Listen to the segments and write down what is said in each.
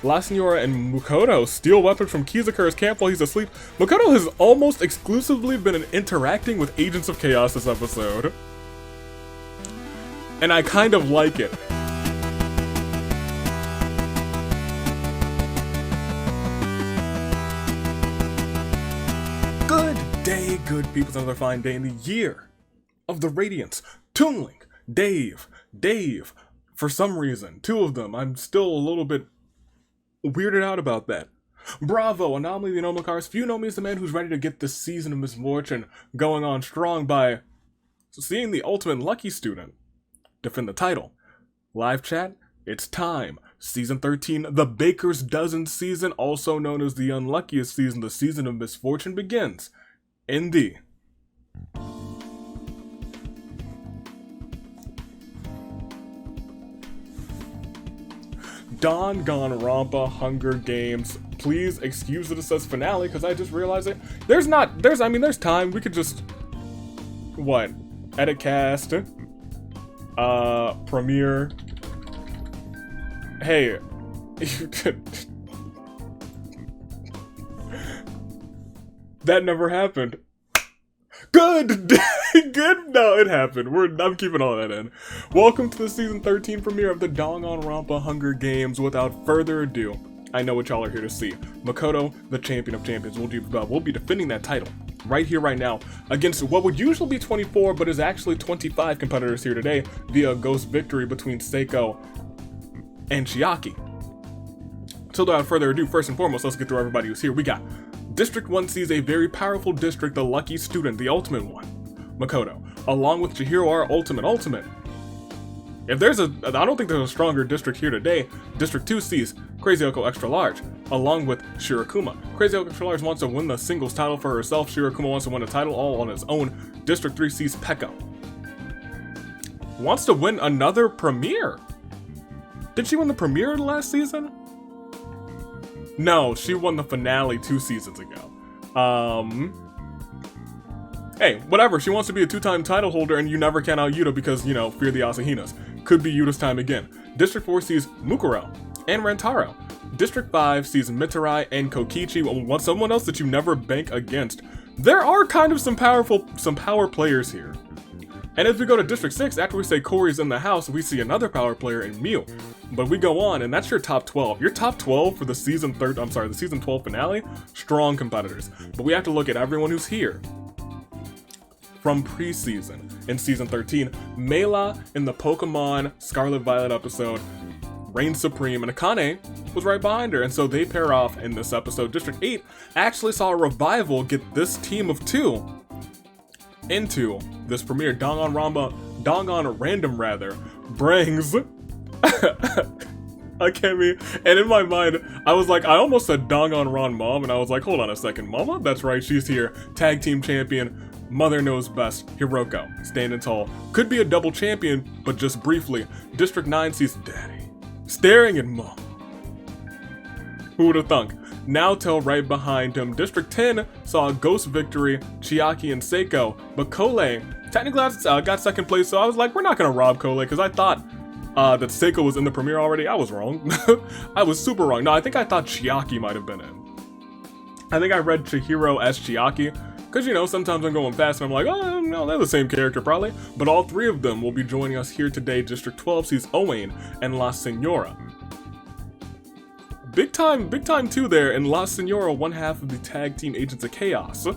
La Senora and Makoto steal weapons from Kizakur's camp while he's asleep. Makoto has almost exclusively been interacting with Agents of Chaos this episode. And I kind of like it. Good day, good people. It's another fine day in the year of the Radiance. Toon Link, Dave. For some reason, two of them. I'm still a little bit weirded out about that. Bravo, Anomaly the Anomacars. Few know me as the man who's ready to get this season of Misfortune going on strong by seeing the ultimate lucky student defend the title. Live chat, it's time. Season 13, the Baker's Dozen season, also known as the unluckiest season, the season of Misfortune begins in the Danganronpa Hunger Games. Please excuse that it says finale, because I just realized it. There's time. We could just, edit cast, premiere. Hey, that never happened. Good! Good? No, it happened. I'm keeping all that in. Welcome to the Season 13 premiere of the Danganronpa Hunger Games. Without further ado, I know what y'all are here to see. Makoto, the Champion of Champions, will be defending that title right here, right now, against what would usually be 24, but is actually 25 competitors here today via a ghost victory between Seiko and Chiaki. So without further ado, first and foremost, let's get through everybody who's here. We got District 1 sees a very powerful district, the lucky student, the ultimate one, Makoto, along with Chihiro, our ultimate. If there's I don't think there's a stronger district here today. District 2 sees Crazy Oko Extra Large, along with Shirakuma. Crazy Oko Extra Large wants to win the singles title for herself. Shirakuma wants to win a title all on his own. District 3 sees Pekka wants to win another premiere. Did she win the premiere last season? No, she won the finale 2 seasons ago. Hey, whatever, she wants to be a 2-time title holder and you never count out Yuta because, fear the Asahinas. Could be Yuta's time again. District 4 sees Mukuro and Rantaro. District 5 sees Mitarai and Kokichi, someone else that you never bank against. There are kind of some power players here. And as we go to District 6, after we say Corey's in the house, we see another power player in Mew. But we go on, and that's your top 12. Your top 12 for the season 12 finale, strong competitors. But we have to look at everyone who's here from preseason in season 13. Mela in the Pokemon Scarlet Violet episode reigned supreme, and Akane was right behind her, and so they pair off in this episode. District 8 actually saw a revival get this team of 2 into this premiere. Dangan Random brings Akemi, and in my mind, I was like, I almost said Danganron Mom, and I was like, hold on a second, Mama? That's right, she's here. Tag team champion, mother knows best, Hiroko, standing tall. Could be a double champion, but just briefly. District 9 sees Daddy staring at Mom. Who would have thunk? Naoto right behind him. District 10 saw a ghost victory, Chiaki and Seiko, but Kole technically got second place, so I was like, we're not gonna rob Kole, because I thought that Seiko was in the premiere already. I was wrong. I was super wrong. No, I think I thought Chiaki might have been in. I think I read Chihiro as Chiaki, because, sometimes I'm going fast and I'm like, oh, no, they're the same character probably. But all 3 of them will be joining us here today. District 12 sees Owain and La Senora. Big time too there, and La Senora, one half of the tag team Agents of Chaos,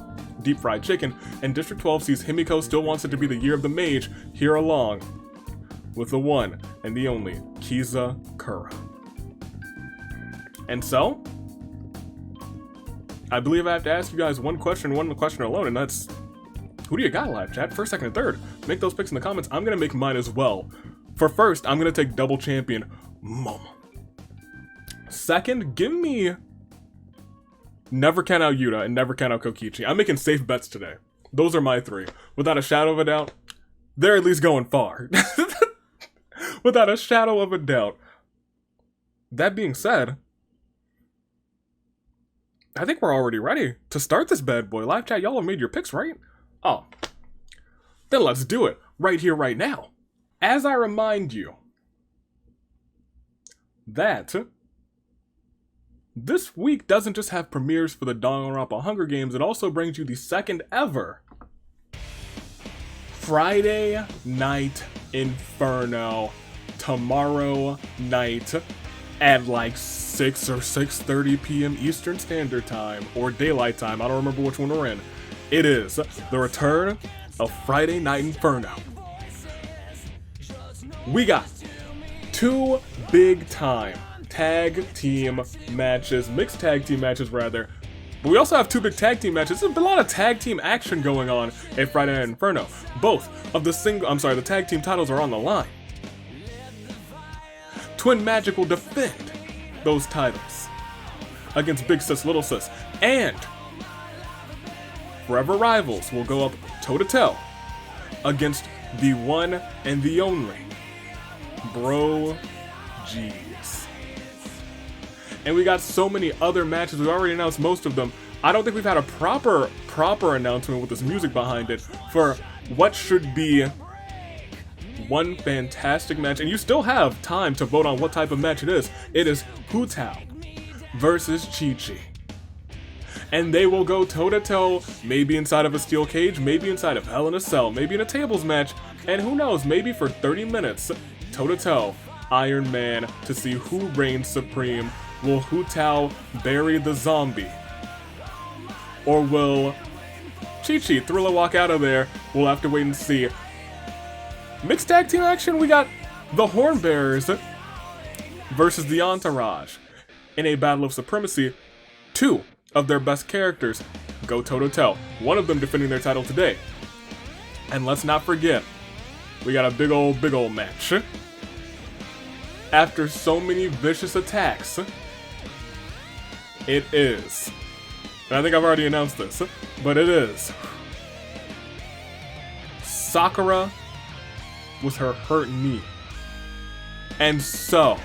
Deep Fried Chicken, and District 12 sees Himiko still wants it to be the year of the mage, here along with the one and the only Kizakura. And so, I believe I have to ask you guys one question alone, and that's, who do you got, live chat? First, second, and third. Make those picks in the comments. I'm gonna make mine as well. For first, I'm gonna take double champion Momo. Second, give me never count out Yuta and never count out Kokichi. I'm making safe bets today. Those are my 3. Without a shadow of a doubt, they're at least going far. Without a shadow of a doubt. That being said, I think we're already ready to start this bad boy. Live chat, y'all have made your picks, right? Oh. Then let's do it. Right here, right now. As I remind you that this week doesn't just have premieres for the Danganronpa Hunger Games, it also brings you the second ever Friday Night Inferno tomorrow night at like 6 or 6:30 p.m. Eastern Standard Time, or Daylight Time, I don't remember which one we're in. It is the return of Friday Night Inferno. We got 2 big-time tag team matches, mixed tag team matches rather, but we also have 2 big tag team matches. There's a lot of tag team action going on at Friday Night Inferno. Both of the tag team titles are on the line. Twin Magic will defend those titles against Big Sis, Little Sis, and Forever Rivals will go up toe-to-toe against the one and the only Bro G's. And we got so many other matches. We already announced most of them. I don't think we've had a proper announcement with this music behind it for what should be one fantastic match. And you still have time to vote on what type of match it is. It is Hu Tao versus Chi-Chi. And they will go toe-to-toe, maybe inside of a steel cage, maybe inside of Hell in a Cell, maybe in a tables match, and who knows, maybe for 30 minutes, toe-to-toe, Iron Man, to see who reigns supreme. Will Hu Tao bury the zombie? Or will Chi-Chi Thriller walk out of there? We'll have to wait and see. Mixed tag team action, we got the Hornbearers versus the Entourage. In a battle of supremacy, 2 of their best characters go toe-to-toe. One of them defending their title today. And let's not forget, we got a big old match. After so many vicious attacks, it is, and I think I've already announced this, but it is Sakura with her hurt knee. And so,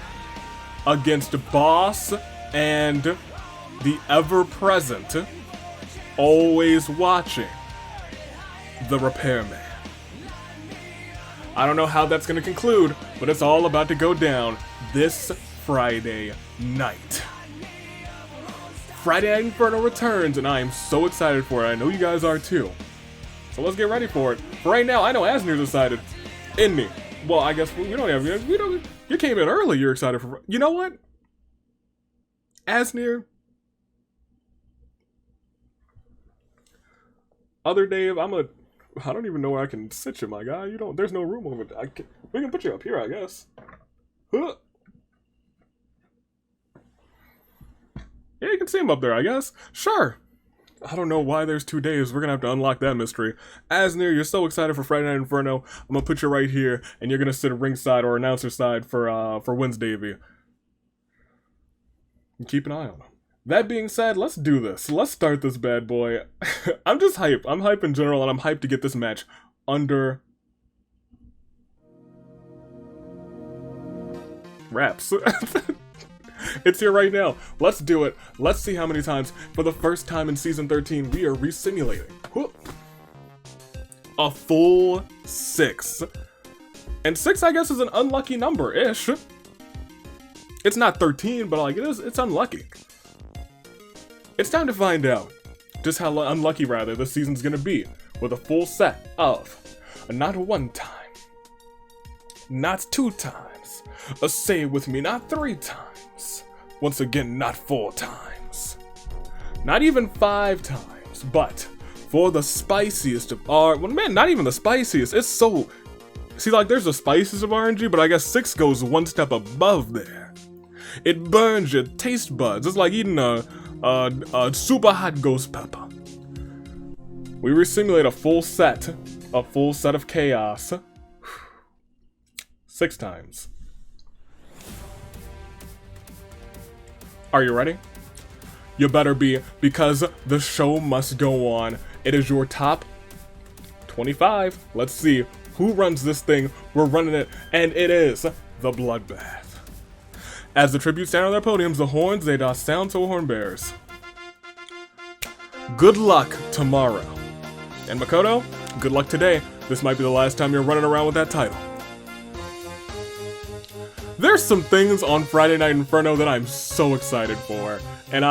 against Boss and the ever-present, always watching, the Repairman. I don't know how that's going to conclude, but it's all about to go down this Friday night. Friday Night Inferno returns, and I am so excited for it. I know you guys are too. So let's get ready for it. For right now, I know Asner's excited. In me. Well, I guess we don't have... You came in early, you're excited for... You know what? Asner... Other Dave, I don't even know where I can sit you, my guy. There's no room over there. We can put you up here, I guess. Huh. Yeah, you can see him up there, I guess. Sure. I don't know why there's 2 Daves. We're gonna have to unlock that mystery. Asner, you're so excited for Friday Night Inferno. I'm gonna put you right here, and you're gonna sit at ringside or announcer side for Wednesday. And keep an eye on him. That being said, let's do this. Let's start this bad boy. I'm just hyped. I'm hyped in general, and I'm hyped to get this match under wraps. It's here right now. Let's do it. Let's see how many times, for the first time in Season 13, we are resimulating. A full 6. And 6, I guess, is an unlucky number-ish. It's not 13, but like it's unlucky. It's time to find out just how unlucky, rather, this season's gonna be with a full set of not 1 time, not 2 times, say it with me, not 3 times, once again, not 4 times, not even 5 times, but for the spiciest of well, man, not even the spiciest. It's so, see, like, there's the spiciest of RNG, but I guess 6 goes 1 step above there. It burns your taste buds. It's like eating a super hot ghost pepper. We resimulate a full set of chaos 6 times. Are you ready? You better be, because the show must go on. It is your top 25. Let's see who runs this thing. We're running it, and it is the Bloodbath. As the tributes stand on their podiums, the horns, they doth sound to Hornbearers. Good luck tomorrow. And Makoto, good luck today. This might be the last time you're running around with that title. There's some things on Friday Night Inferno that I'm so excited for, and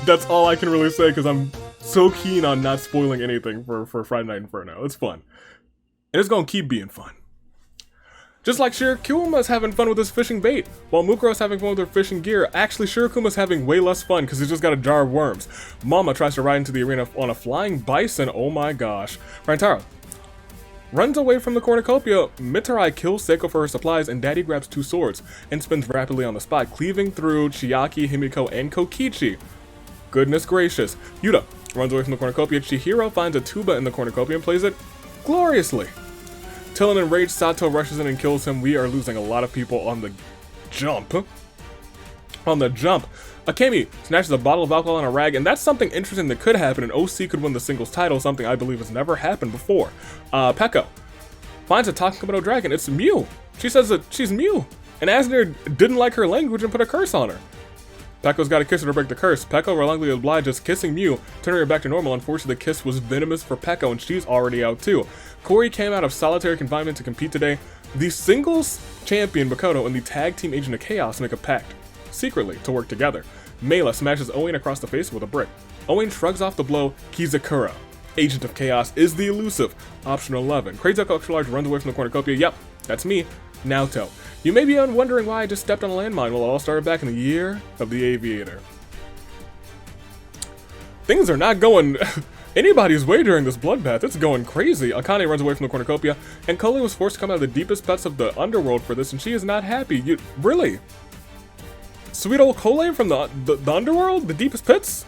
that's all I can really say because I'm so keen on not spoiling anything for Friday Night Inferno. It's fun. And it's gonna keep being fun. Just like Shirakuma's having fun with his fishing bait, while Mukuro's having fun with her fishing gear, actually Shirakuma's having way less fun because he's just got a jar of worms. Mama tries to ride into the arena on a flying bison, oh my gosh. Rantaro runs away from the cornucopia, Mitarai kills Seiko for her supplies, and Daddy grabs 2 swords and spins rapidly on the spot, cleaving through Chiaki, Himiko, and Kokichi. Goodness gracious. Yuta runs away from the cornucopia, Chihiro finds a tuba in the cornucopia and plays it gloriously. Till an enraged Sato rushes in and kills him. We are losing a lot of people on the jump. Akemi snatches a bottle of alcohol and a rag, and that's something interesting that could happen, and OC could win the singles title, something I believe has never happened before. Peko finds a talking Komodo dragon. It's Mew. She says that she's Mew, and Asner didn't like her language and put a curse on her. Peko's got to kiss her to break the curse. Peko reluctantly obliges, kissing Mew, turning her back to normal. Unfortunately, the kiss was venomous for Peko, and she's already out too. Corey came out of solitary confinement to compete today. The singles champion Makoto and the tag team Agent of Chaos make a pact, secretly, to work together. Mela smashes Owain across the face with a brick. Owain shrugs off the blow. Kizakura, Agent of Chaos, is the elusive option 11. Crazy Extra Large runs away from the cornucopia. Yep, that's me, Naoto. You may be wondering why I just stepped on a landmine. Well, it all started back in the year of the Aviator. Things are not going anybody's way during this bloodbath. It's going crazy. Akane runs away from the cornucopia, and Koli was forced to come out of the deepest pits of the underworld for this, and she is not happy. Really? Sweet old Koli from the underworld? The deepest pits?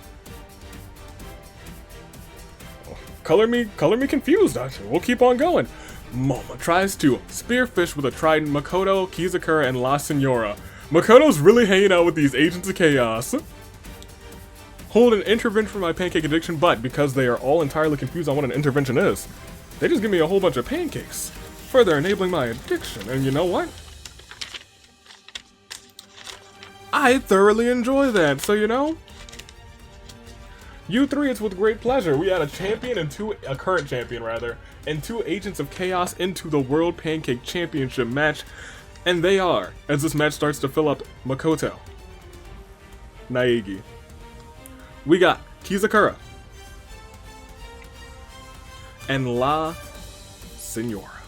Color me confused. We'll keep on going. Moma tries to spearfish with a trident. Makoto, Kizakura, and La Senora. Makoto's really hanging out with these Agents of Chaos. Hold an intervention for my pancake addiction, but because they are all entirely confused on what an intervention is, they just give me a whole bunch of pancakes, further enabling my addiction. And you know what? I thoroughly enjoy that, so you know? U3, it's with great pleasure. We had a champion and a current champion rather, and 2 Agents of Chaos into the World Pancake Championship match, and they are, as this match starts to fill up, Makoto, Naegi. We got Kizakura and La Senora.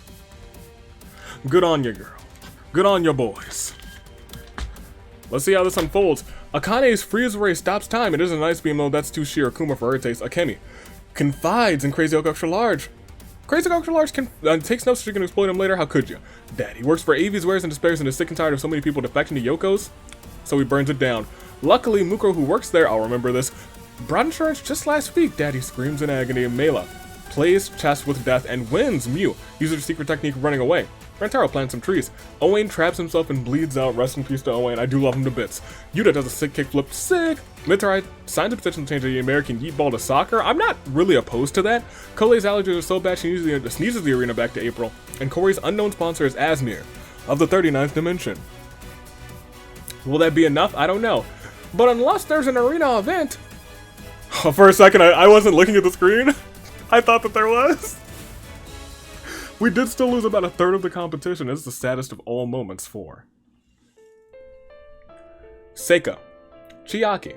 Good on ya, girl. Good on ya, boys. Let's see how this unfolds. Akane's freeze ray stops time. It is a nice beam though. That's too Shirakuma for her taste. Akemi confides in Crazy Oak Extra Large. Crazy Oak Extra Large takes notes so she can exploit him later. How could you? Daddy works for Avi's Wares and despairs and is sick and tired of so many people defecting to Yoko's, so he burns it down. Luckily, Mukuro, who works there, I'll remember this, brought insurance just last week. Daddy screams in agony. Mela plays chess with death and wins. Mew uses her secret technique running away. Rantaro plants some trees. Owain traps himself and bleeds out. Rest in peace to Owain. I do love him to bits. Yuta does a sick kickflip. Sick! Mitarai signs a petition to change the American Yeet Ball to soccer. I'm not really opposed to that. Kolei's allergies are so bad she sneezes the arena back to April. And Corey's unknown sponsor is Asmir of the 39th Dimension. Will that be enough? I don't know. But unless there's an arena event... For a second, I wasn't looking at the screen. I thought that there was. We did still lose about a third of the competition. It's the saddest of all moments for Seiko, Chiaki,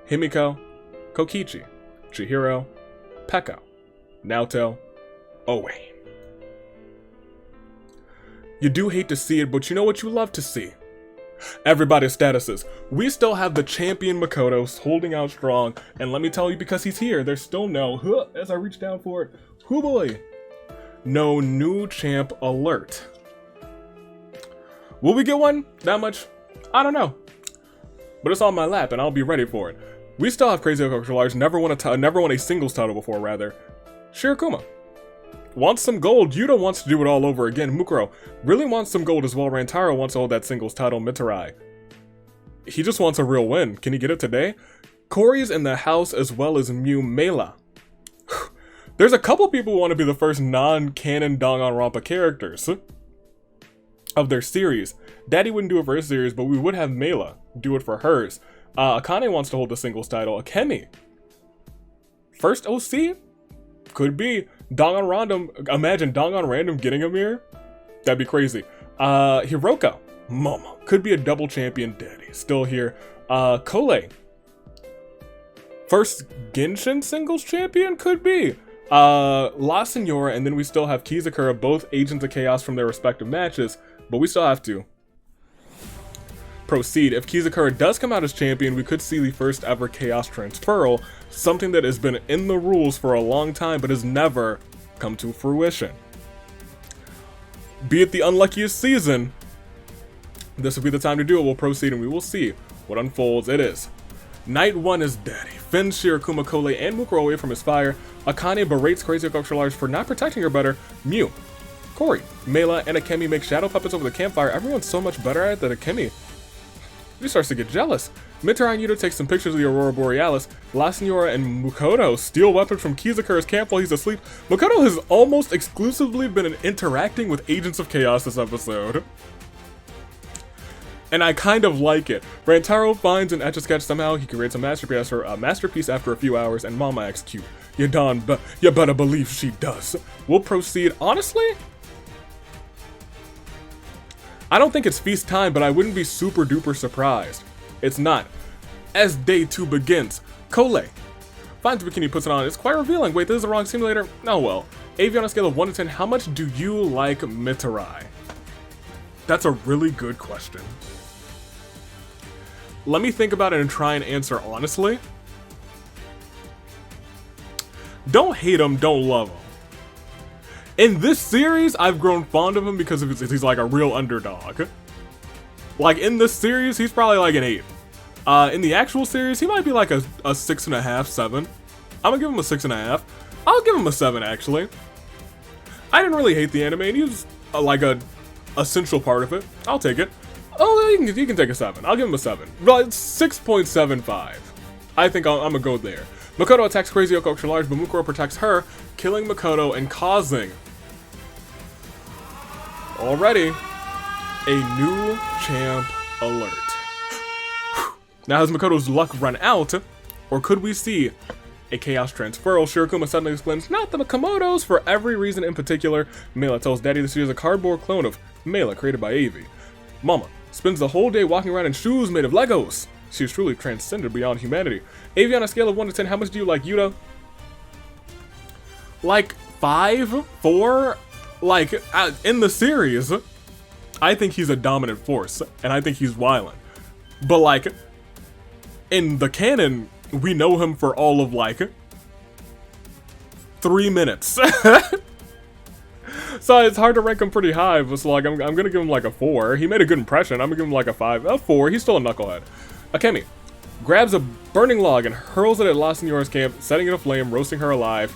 Himiko, Kokichi, Chihiro, Peko, Naoto, Owain. You do hate to see it, but you know what you love to see? Everybody's statuses. We still have the champion Makoto holding out strong, and let me tell you, because he's here, there's still no, as I reach down for it, hoo boy, no new champ alert. Will we get one? That much? I don't know. But it's on my lap, and I'll be ready for it. We still have Crazy Oak Large, never won a singles title before, rather. Shirakuma wants some gold. Yuta wants to do it all over again. Mukuro really wants some gold as well. Rantaro wants to hold that singles title. Mitarai, he just wants a real win. Can he get it today? Corey's in the house as well as Mew. Mela. There's a couple people who want to be the first non-canon Danganronpa characters of their series. Daddy wouldn't do it for his series, but we would have Mela do it for hers. Akane wants to hold the singles title. Akemi, first OC? Could be. Imagine Dangan Random getting him here. That'd be crazy. Hiroko Mama. Could be a double champion. Daddy. Still here. Kole. First Genshin singles champion? Could be. La Senora, and then we still have Kizakura, both Agents of Chaos from their respective matches, but we still have to proceed. If Kizakura does come out as champion, we could see the first ever Chaos Transferal, something that has been in the rules for a long time but has never come to fruition. Be it the unluckiest season, this will be the time to do it. We'll proceed and we will see what unfolds. It is Night 1 is Daddy. Finn, Shirokuma, Kole, and Mukuro away from his fire. Akane berates Crazy Culture Large for not protecting her better. Mew, Corey, Mela, and Akemi make shadow puppets over the campfire. Everyone's so much better at it that Akemi starts to get jealous. Mitara and Yuta take some pictures of the Aurora Borealis. La Senora and Makoto steal weapons from Kizakura's camp while he's asleep. Makoto has almost exclusively been interacting with Agents of Chaos this episode, and I kind of like it. Rantaro finds an Etch-a-Sketch somehow. He creates a masterpiece after a few hours, and Mama acts cute. You better believe she does. We'll proceed. Honestly, I don't think it's feast time, but I wouldn't be super duper surprised. It's not. As day 2 begins, Kole finds a bikini, puts it on. It's quite revealing. Wait, this is the wrong simulator? Oh well. AV on a scale of 1 to 10, how much do you like Mitarai? That's a really good question. Let me think about it and try and answer honestly. Don't hate him, don't love him. In this series, I've grown fond of him because he's like a real underdog. Like in this series, he's probably like an 8. In the actual series, he might be like a 6.5, 7. I'm gonna give him a 6.5. I'll give him a 7 actually. I didn't really hate the anime, and he was like a essential part of it. I'll take it. Oh, you can take a 7. I'll give him a 7. But it's 6.75. I think I'm gonna go there. Makoto attacks Crazy Culture Large, but Mukuro protects her, killing Makoto and causing already a new champ alert. Now has Makoto's luck run out, or could we see a Chaos Transferal? Shirokuma suddenly exclaims, "Not the Komodos!" for every reason in particular. Mela tells Daddy that she is a cardboard clone of Mela created by Avi. Mama spends the whole day walking around in shoes made of Legos. She is truly transcended beyond humanity. Avi, on a scale of 1 to 10, how much do you like Yuta? Like 5? 4? Like, in the series, I think he's a dominant force, and I think he's violent. But like, in the canon, we know him for all of like 3 minutes. So it's hard to rank him pretty high, but so like I'm gonna give him like a 4. He made a good impression. I'm gonna give him like a 5. A 4, he's still a knucklehead. Akemi grabs a burning log and hurls it at La Senora's camp, setting it aflame, roasting her alive.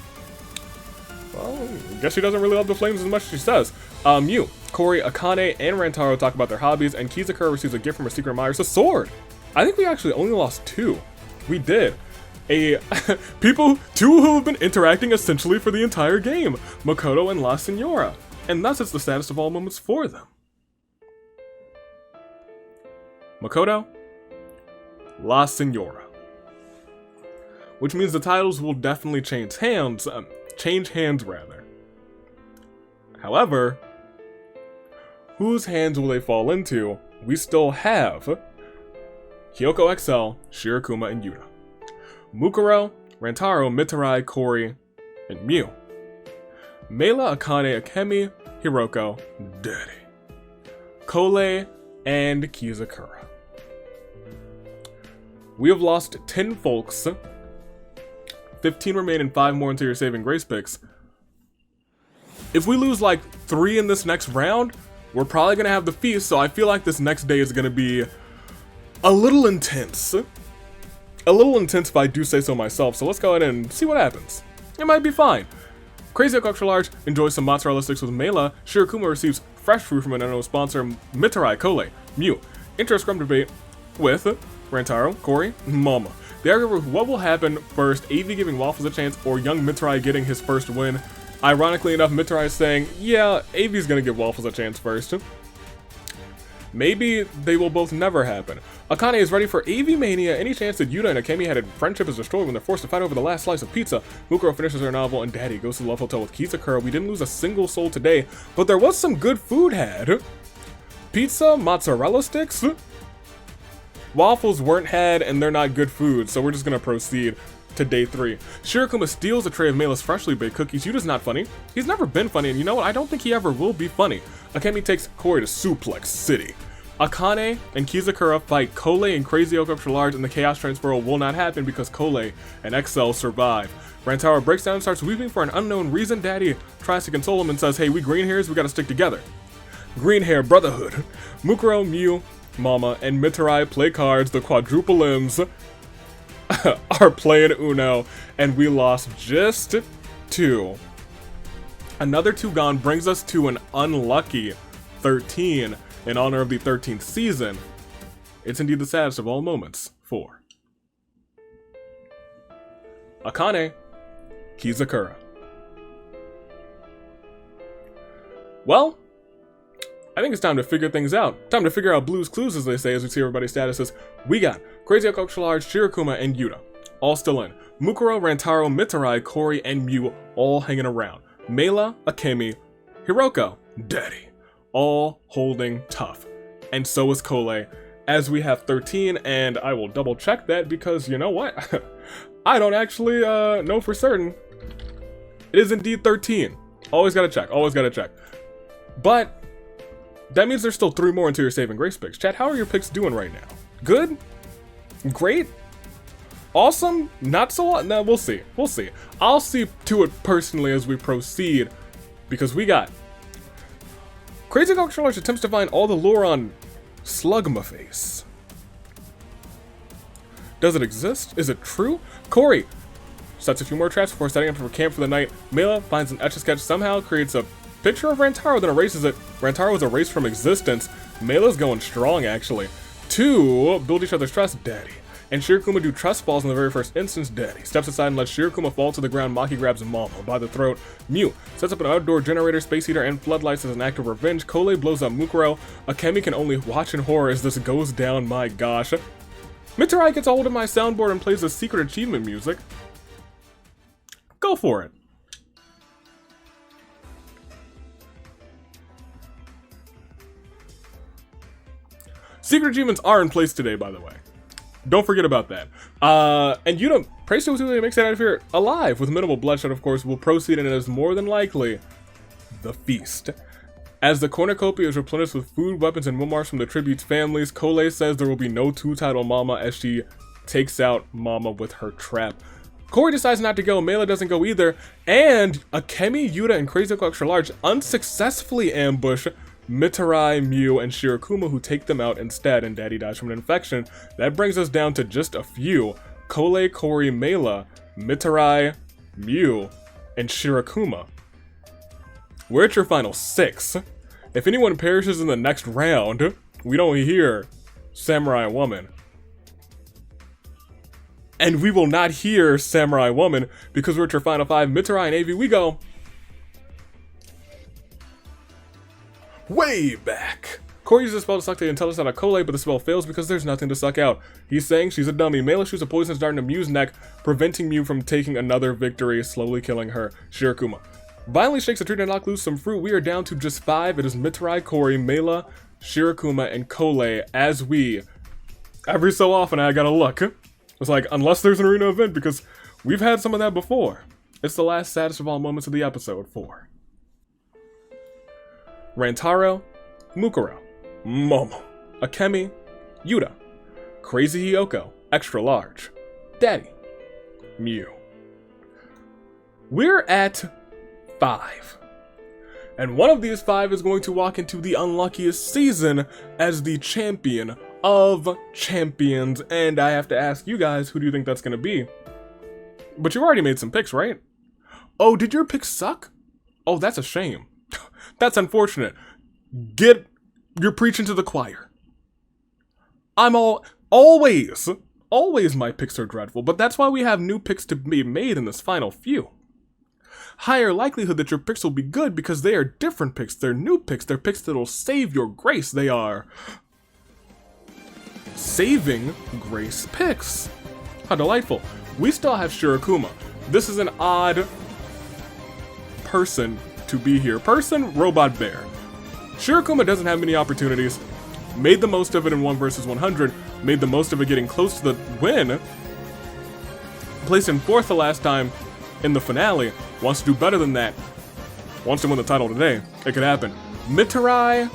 Well, I guess she doesn't really love the flames as much as she says. Mew, Corey, Akane, and Rantaro talk about their hobbies, and Kizakura receives a gift from her secret admirer, a sword. I think we actually only lost 2. We did. Two who have been interacting essentially for the entire game, Makoto and La Senora, and thus it's the saddest of all moments for them. Makoto, La Senora, which means the titles will definitely change hands. However, whose hands will they fall into? We still have Hyoko XL, Shirokuma, and Yuta. Mukuro, Rantaro, Mitarai, Corey, and Mew. Mela, Akane, Akemi, Hiroko, Daddy. Kole, and Kizakura. We have lost 10 folks. 15 remain and 5 more until your saving grace picks. If we lose like 3 in this next round, we're probably gonna have the feast, so I feel like this next day is gonna be a little intense. A little intense if I do say so myself, so let's go ahead and see what happens. It might be fine. Crazy Culture Large enjoys some mozzarella sticks with Mela. Shirokuma receives fresh fruit from an unknown sponsor. Mitarai, Kole, Mew. Enter a scrum debate with Rantaro, Corey, Mama. They argue over what will happen first, AV giving Waffles a chance or young Mitarai getting his first win. Ironically enough, Mitarai is saying, yeah, AV's gonna give Waffles a chance first. Maybe they will both never happen. Akane is ready for AV Mania. Any chance that Yuta and Akemi had a friendship is destroyed when they're forced to fight over the last slice of pizza. Mukuro finishes her novel and Daddy goes to the Love Hotel with Kizakura. We didn't lose a single soul today, but there was some good food had. Pizza, mozzarella sticks? Waffles weren't had and they're not good food, so we're just gonna proceed to day 3. Shirakuma steals a tray of Mela's freshly baked cookies. Yuta's not funny. He's never been funny, and you know what? I don't think he ever will be funny. Akemi takes Kori to Suplex City. Akane and Kizakura fight Kole and Crazy Oak Extra Large, and the Chaos Transfer will not happen because Kole and XL survive. Rantaro breaks down and starts weeping for an unknown reason. Daddy tries to console him and says, hey, we green hairs, we gotta stick together. Green hair brotherhood. Mukuro, Mew, Mama, and Mitarai play cards. The quadruple limbs are playing Uno, and we lost just 2. Another 2 gone brings us to an unlucky 13 in honor of the 13th season. It's indeed the saddest of all moments. 4. Akane, Kizakura. Well, I think it's time to figure things out. Time to figure out Blue's Clues, as they say, as we see everybody's statuses. We got Crazy Oak Extra Large, Shirakuma, and Yuta. All still in. Mukuro, Rantaro, Mitarai, Kori, and Mew all hanging around. Mela, Akemi, Hiroko, Daddy. All holding tough. And so is Kole, as we have 13, and I will double check that because you know what? I don't actually know for certain. It is indeed 13. Always gotta check, always gotta check. But that means there's still 3 more until your saving grace picks. Chat, how are your picks doing right now? Good? Great? Awesome? Not so? No, we'll see. We'll see. I'll see to it personally as we proceed, because we got Crazy Oak Extra Large attempts to find all the lore on Slugmaface. Does it exist? Is it true? Kori sets a few more traps before setting up for camp for the night. Mela finds an Etch-a-Sketch, somehow creates a picture of Rantaro, then erases it. Rantaro was erased from existence. Mela's going strong, actually. 2, build each other's trust, Daddy. And Shirakuma do trust falls in the very first instance, Daddy. Steps aside and lets Shirakuma fall to the ground. Maki grabs Mama by the throat. Mew sets up an outdoor generator, space heater, and floodlights as an act of revenge. Kole blows up Mukuro. Akemi can only watch in horror as this goes down, my gosh. Mitarai gets a hold of my soundboard and plays the secret achievement music. Go for it. Secret achievements are in place today, by the way. Don't forget about that. And you don't praise to who makes it out of here alive with minimal bloodshed, of course. Will proceed, and it is more than likely the feast. As the cornucopia is replenished with food, weapons, and memoirs from the tribute's families, Kole says there will be no 2-title Mama as she takes out Mama with her trap. Kori decides not to go, Mela doesn't go either, and Akemi, Yuta, and Crazy Oak Extra Large unsuccessfully ambush Mitarai, Mew, and Shirakuma, who take them out instead, and Daddy dies from an infection. That brings us down to just a few. Kole, Kori, Mela, Mitarai, Mew, and Shirakuma. We're at your final 6. If anyone perishes in the next round, we don't hear Samurai Woman. And we will not hear Samurai Woman because we're at your final 5. Mitarai and AV, we go way back. Kori uses a spell to suck the intelligence out of Kole, but the spell fails because there's nothing to suck out. He's saying she's a dummy. Mela shoots a poisonous dart into Mew's neck, preventing Mew from taking another victory, slowly killing her. Shirakuma violently shakes a tree to knock loose some fruit. We are down to just 5. It is Mitarai, Kori, Mela, Shirakuma, and Kole as we, every so often I gotta look. It's like, unless there's an arena event, because we've had some of that before. It's the last saddest of all moments of the episode. 4. Rantaro, Mukuro, Momo, Akemi, Yuta, Crazy Hiyoko, Extra Large, Daddy, Mew. We're at 5. And one of these 5 is going to walk into the unluckiest season as the Champion of Champions. And I have to ask you guys, who do you think that's going to be? But you already made some picks, right? Oh, did your picks suck? Oh, that's a shame. That's unfortunate. You're preaching to the choir. Always my picks are dreadful, but that's why we have new picks to be made in this final few. Higher likelihood that your picks will be good because they are different picks. They're new picks. They're picks that'll save your grace. They are saving grace picks. How delightful. We still have Shirakuma. This is an odd person to be here. Person, robot bear. Shirokuma doesn't have many opportunities. Made the most of it in 1 vs 100. Made the most of it getting close to the win. Placed in 4th the last time in the finale. Wants to do better than that. Wants to win the title today. It could happen. Mitarai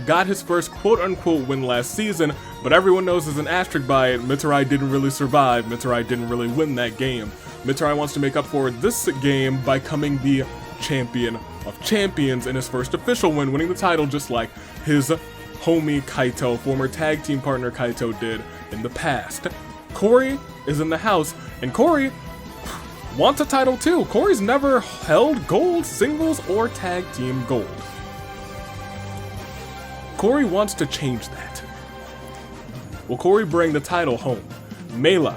got his first quote-unquote win last season, but everyone knows there's an asterisk by it. Mitarai didn't really survive. Mitarai didn't really win that game. Mitarai wants to make up for this game by becoming the Champion of Champions in his first official win, winning the title just like his homie Kaito, former tag team partner Kaito, did in the past. Corey is in the house, and Corey wants a title too. Corey's never held gold, singles, or tag team gold. Corey wants to change that. Will Corey bring the title home? Mela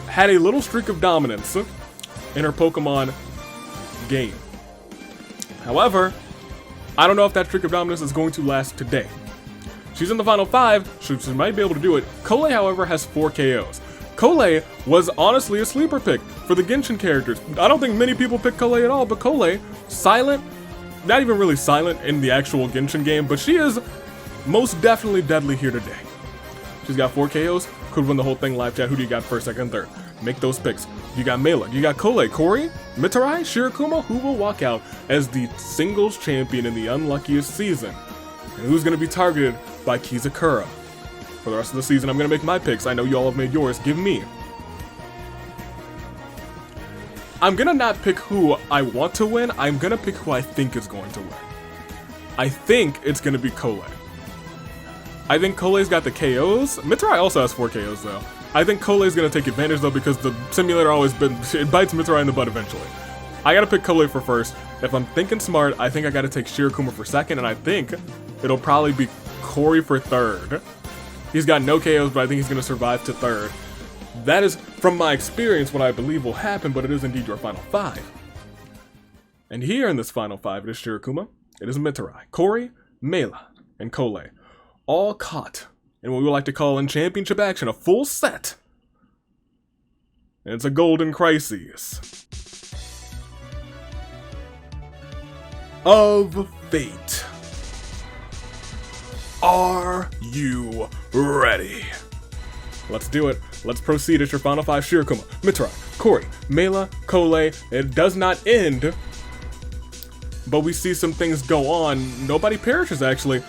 had a little streak of dominance in her Pokemon game. However, I don't know if that streak of dominance is going to last today. She's in the final 5, she might be able to do it. Kole, however, has 4 KOs. Kole was honestly a sleeper pick for the Genshin characters. I don't think many people pick Kole at all, but Kole, silent, not even really silent in the actual Genshin game, but she is most definitely deadly here today. She's got 4 KOs, could win the whole thing. Live chat, who do you got first, second, and third? Make those picks. You got Mela, you got Kole, Corey, Mitarai, Shirokuma, who will walk out as the singles champion in the unluckiest season? And who's going to be targeted by Kizakura? For the rest of the season, I'm going to make my picks. I know you all have made yours. Give me. I'm going to not pick who I want to win. I'm going to pick who I think is going to win. I think it's going to be Kole. I think Kole's got the KOs. Mitarai also has 4 KOs, though. I think Kole's going to take advantage, though, because the simulator always it bites Mitarai in the butt eventually. I got to pick Kole for first. If I'm thinking smart, I think I got to take Shirokuma for second, and I think it'll probably be Corey for third. He's got no KOs, but I think he's going to survive to third. That is, from my experience, what I believe will happen, but it is indeed your final 5. And here in this final 5, it is Shirokuma, it is Mitarai, Corey, Mela, and Kole, all caught in what we would like to call in championship action a full set. And it's a golden crisis of fate. Are you ready? Let's do it. Let's proceed. It's your final 5. Shirokuma, Mitarai, Corey, Mela, Kole. It does not end, but we see some things go on. Nobody perishes, actually.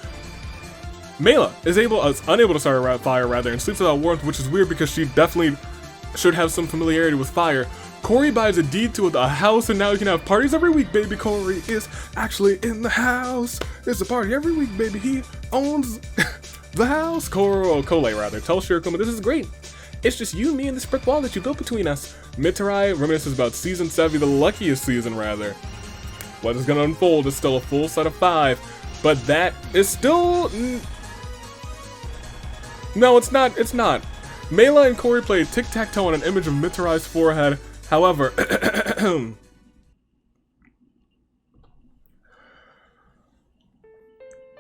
Mela is unable to start fire, rather, and sleeps without warmth, which is weird because she definitely should have some familiarity with fire. Corey buys a deed to a house, and now he can have parties every week, baby. Corey is actually in the house. It's a party every week, baby. He owns the house. Kole, rather. Tell Shirokuma this is great. It's just you, me, and this brick wall that you built between us. Mitarai reminisces about Season 7, the luckiest season, rather. What is going to unfold is still a full set of 5, but that is still... No, it's not. It's not. Mela and Corey play tic-tac-toe on an image of Mitarai's forehead. However,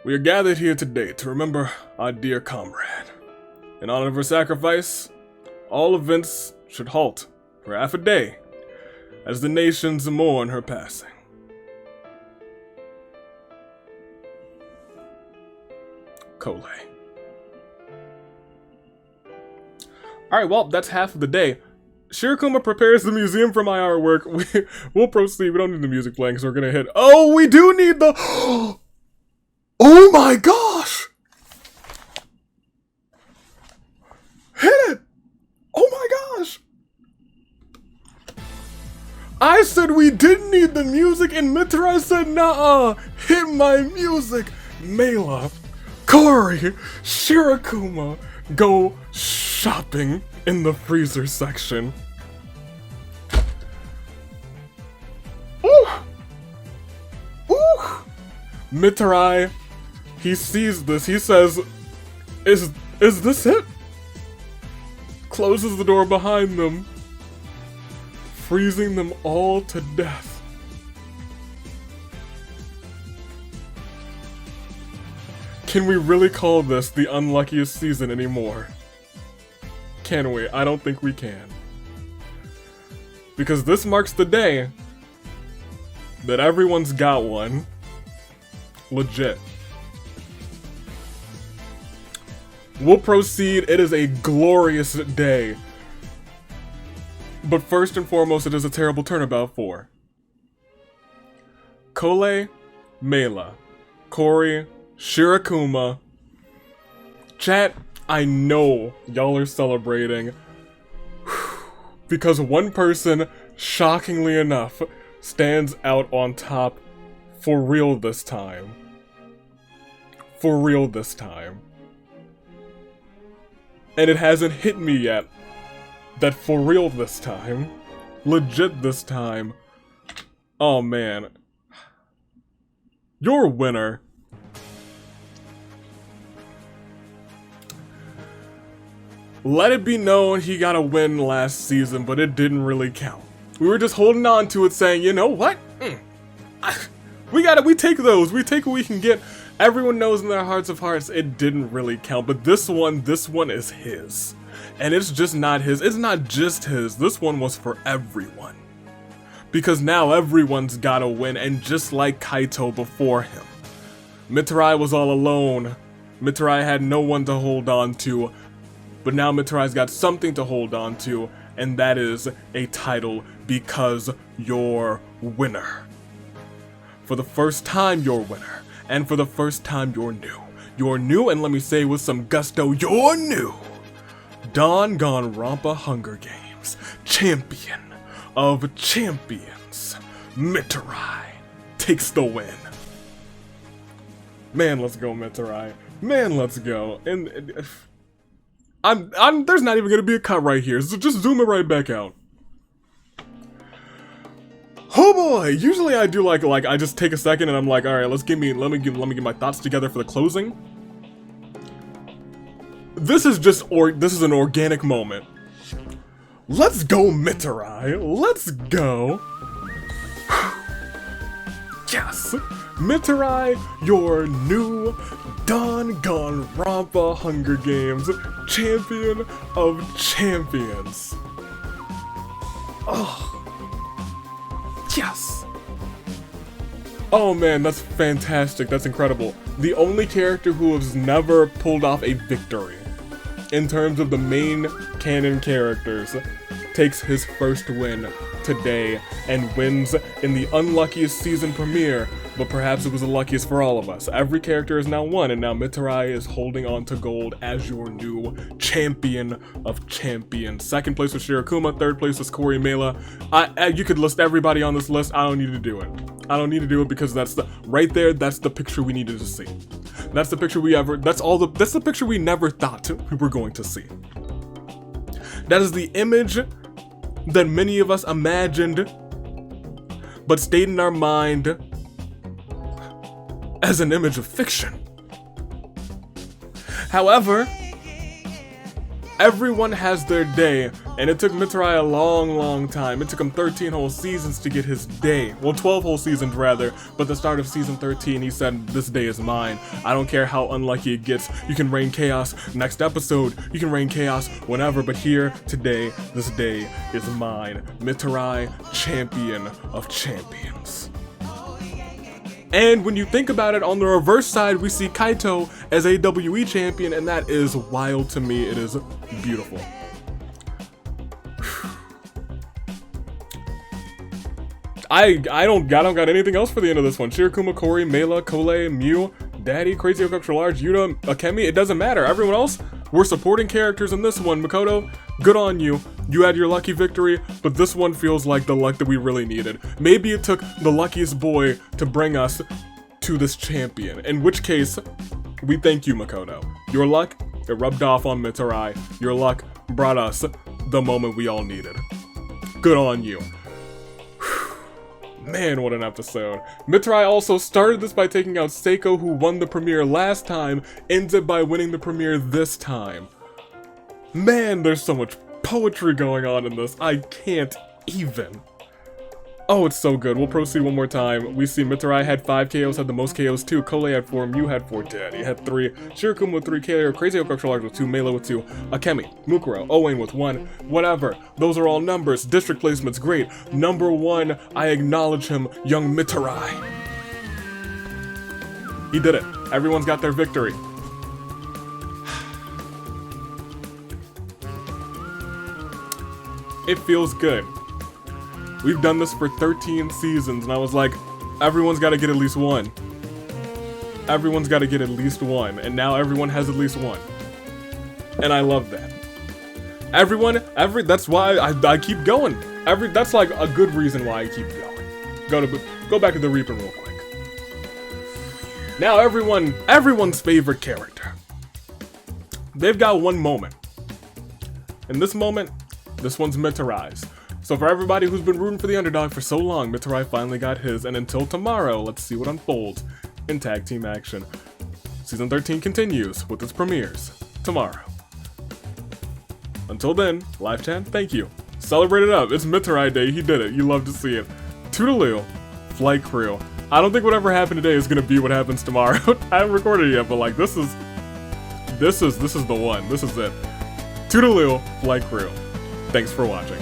we are gathered here today to remember our dear comrade. In honor of her sacrifice, all events should halt for half a day as the nations mourn her passing. Kole. Alright, well, that's half of the day. Shirokuma prepares the museum for my artwork. We'll proceed. We don't need the music playing because we're going to hit... Oh, we do need the... Oh my gosh! Hit it! Oh my gosh! I said we didn't need the music and Mitarai said nah. Hit my music! Mela, Corey, Shirokuma, go shopping in the freezer section. Ooh! Ooh! Mitarai, he sees this, he says, is this it? Closes the door behind them, freezing them all to death. Can we really call this the unluckiest season anymore? Can we? I don't think we can. Because this marks the day that everyone's got one. Legit. We'll proceed. It is a glorious day. But first and foremost, it is a terrible turnabout for Kole, Mela, Kori, Shirakuma. Chat, I know y'all are celebrating because one person, shockingly enough, stands out on top for real this time. For real this time. And it hasn't hit me yet that for real this time, legit this time, oh man, your winner. Let it be known he got a win last season, but it didn't really count. We were just holding on to it saying, you know what? We take those. We take what we can get. Everyone knows in their hearts of hearts it didn't really count, but this one is his. And it's just not his. It's not just his. This one was for everyone. Because now everyone's got a win, and just like Kaito before him, Mitarai was all alone. Mitarai had no one to hold on to. But now Mitarai's got something to hold on to, and that is a title because you're winner. For the first time, you're winner. And for the first time, you're new. You're new, and let me say with some gusto, you're new. Danganronpa Hunger Games, Champion of Champions, Mitarai takes the win. Man, let's go, Mitarai. Man, let's go. And there's not even gonna be a cut right here, so just zoom it right back out. Oh boy! Usually I do like I just take a second and I'm like, all right, let me get my thoughts together for the closing. This is this is an organic moment. Let's go, Mitarai. Let's go. Yes, Mitarai, your new Danganronpa Hunger Games Champion of Champions. Oh. Yes! Oh man, that's fantastic, that's incredible. The only character who has never pulled off a victory in terms of the main canon characters takes his first win today and wins in the unluckiest season premiere, but perhaps it was the luckiest for all of us. Every character is now won, and now Mitarai is holding on to gold as your new Champion of Champions. Second place was Shirakuma, third place was Kori Mela. You could list everybody on this list, I don't need to do it. I don't need to do it because that's right there, that's the picture we needed to see. That's the picture that's the picture we never thought we were going to see. That is the image that many of us imagined, but stayed in our mind as an image of fiction. However, everyone has their day, and it took Mitarai a long time. It took him 13 whole seasons to get his day. Well, 12 whole seasons rather, but the start of season 13, he said, this day is mine. I don't care how unlucky it gets. You can rain chaos next episode. You can rain chaos whenever, but here, today, this day is mine. Mitarai, Champion of Champions. And when you think about it, on the reverse side, we see Kaito as a WE champion, and that is wild to me. It is beautiful. I don't got anything else for the end of this one. Shirakuma, Kori, Mela, Kole, Mew, Daddy, Crazy Oak Extra Large, Yuta, Akemi, it doesn't matter. Everyone else, we're supporting characters in this one. Makoto, good on you. You had your lucky victory, but this one feels like the luck that we really needed. Maybe it took the luckiest boy to bring us to this champion, in which case, we thank you, Makoto. Your luck, it rubbed off on Mitarai. Your luck brought us the moment we all needed. Good on you. Man, what an episode. Mitarai also started this by taking out Seiko, who won the premiere last time, ended by winning the premiere this time. Man, there's so much poetry going on in this. I can't even. Oh, it's so good. We'll proceed one more time. We see Mitarai had 5 KOs, had the most KOs 2. Kole had 4, Mew had 4, Daddy had 3, Shirakuma with 3 KO, Crazy Oak Extra Large with 2, Mela with 2, Akemi, Mukuro, Owen with 1, whatever. Those are all numbers. District placement's great. Number 1, I acknowledge him, young Mitarai. He did it. Everyone's got their victory. It feels good. We've done this for 13 seasons, and I was like, everyone's got to get at least one. Everyone's got to get at least one, and now everyone has at least one. And I love that. That's why I keep going. That's like a good reason why I keep going. Go back to the Reaper real quick. Now everyone's favorite character. They've got one moment. In this moment, this one's Mitarai's. So for everybody who's been rooting for the underdog for so long, Mitarai finally got his, and until tomorrow, let's see what unfolds in tag team action. Season 13 continues with its premieres tomorrow. Until then, Live Chan, thank you. Celebrate it up. It's Mitarai Day. He did it. You love to see it. Toodaloo, Flight Crew. I don't think whatever happened today is gonna be what happens tomorrow. I haven't recorded it yet, but like this is the one. This is it. Toodaloo, Flight Crew. Thanks for watching.